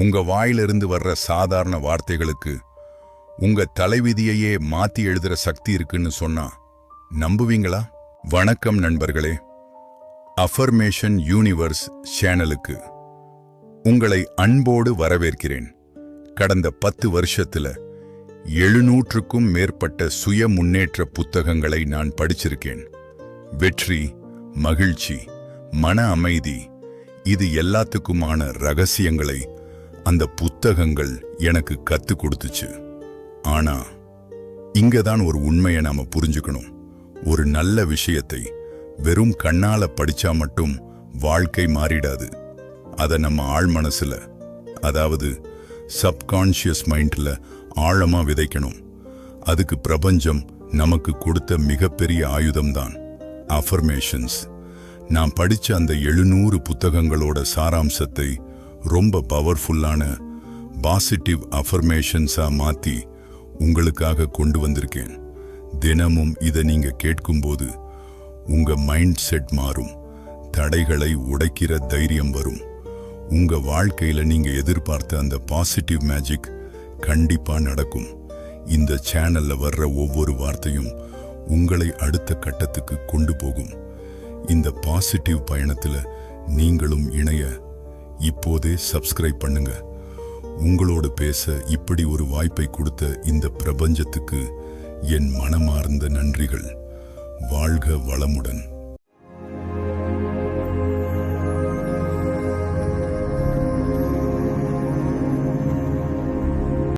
உங்க வாயிலிருந்து வர்ற சாதாரண வார்த்தைகளுக்கு உங்க தலைவிதியையே மாத்தி எழுதுற சக்தி இருக்குன்னு சொன்னா நம்புவீங்களா? வணக்கம் நண்பர்களே, அஃபர்மேஷன் யூனிவர்ஸ் சேனலுக்கு உங்களை அன்போடு வரவேற்கிறேன். கடந்த 10 வருஷத்துல 700க்கும் மேற்பட்ட சுய முன்னேற்ற புத்தகங்களை நான் படிச்சிருக்கேன். வெற்றி, மகிழ்ச்சி, மன அமைதி, இது எல்லாத்துக்குமான ரகசியங்களை அந்த புத்தகங்கள் எனக்கு கத்து கொடுத்துச்சு. ஆனா இங்கதான் ஒரு உண்மையை நாம புரிஞ்சுக்கணும். ஒரு நல்ல விஷயத்தை வெறும் கண்ணால படிச்சா மட்டும் வாழ்க்கை மாறிடாது. அதை நம்ம ஆழ் மனசுல, அதாவது சப்கான்ஷியஸ் மைண்ட்ல ஆழமா விதைக்கணும். அதுக்கு பிரபஞ்சம் நமக்கு கொடுத்த மிகப்பெரிய ஆயுதம்தான் அஃபர்மேஷன்ஸ். நான் படிச்ச அந்த 700 புத்தகங்களோட சாராம்சத்தை ரொம்ப பவர்ஃபுல்லான பாசிட்டிவ் அஃபர்மேஷன்ஸா மாத்தி உங்களுக்காக கொண்டு வந்திருக்கேன். தினமும் இதை நீங்க கேட்கும்போது உங்க மைண்ட் செட் மாறும், தடைகளை உடைக்கிற தைரியம் வரும். உங்க வாழ்க்கையில நீங்க எதிர்பார்த்த அந்த பாசிட்டிவ் மேஜிக் கண்டிப்பா நடக்கும். இந்த சேனல்ல வர்ற ஒவ்வொரு வார்த்தையும் உங்களை அடுத்த கட்டத்துக்கு கொண்டு போகும். இந்த பாசிட்டிவ் பயணத்துல நீங்களும் இணைய இப்போதே சப்ஸ்கிரைப் பண்ணுங்க. உங்களோடு பேச இப்படி ஒரு வாய்ப்பை கொடுத்த இந்த பிரபஞ்சத்துக்கு என் மனமார்ந்த நன்றிகள். வாழ்க வளமுடன்.